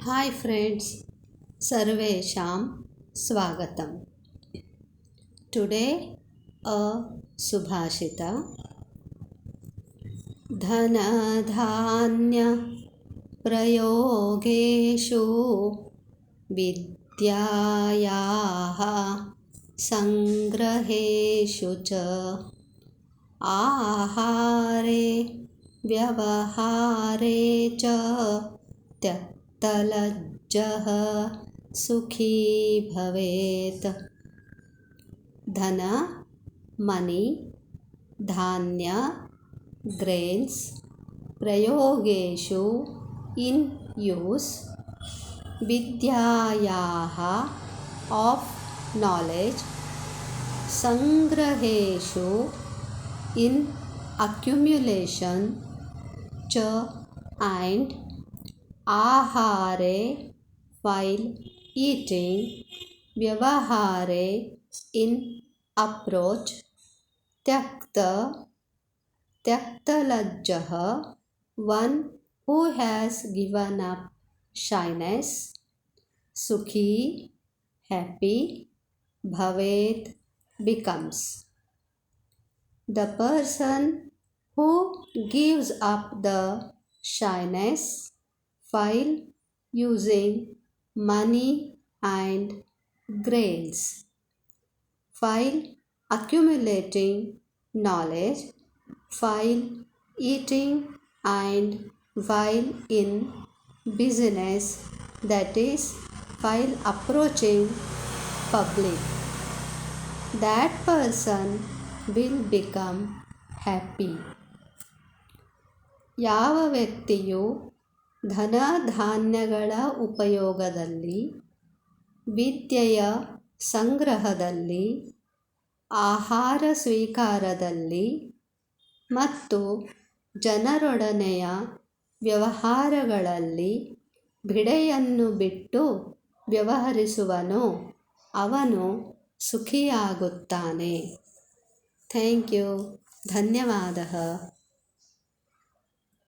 हाय friends, सर्वेषां स्वागतम। Today a सुभाषित। धन धान्य प्रयोगेषु विद्यायाः संग्रहेषु च आहारे व्यवहारे च त्यक्तलज्जः सुखी भवेत्। धन मनी, धान्य ग्रेन्स, प्रयोगेषु इन यूज, विद्यायाः ऑफ नॉलेज, संग्रहेषु इन accumulation च and आहारे while eating, व्यवहारे in approach, त्यक्तलज्जः one who has given up shyness, सुखी happy, भवेत् becomes. The person who gives up the shyness while using money and grains, while accumulating knowledge, while eating and while in business, that is while approaching public, that person will become happy. ಯಾವ ವ್ಯಕ್ತಿಯು ಧನ ಧಾನ್ಯಗಳ ಉಪಯೋಗದಲ್ಲಿ, ವಿದ್ಯೆಯ ಸಂಗ್ರಹದಲ್ಲಿ, ಆಹಾರ ಸ್ವೀಕಾರದಲ್ಲಿ ಮತ್ತು ಜನರೊಡನೆಯ ವ್ಯವಹಾರಗಳಲ್ಲಿ ಭಿಡೆಯನ್ನು ಬಿಟ್ಟು ವ್ಯವಹರಿಸುವನೋ ಅವನು ಸುಖಿಯಾಗುತ್ತಾನೆ. Thank you. ಧನ್ಯವಾದः.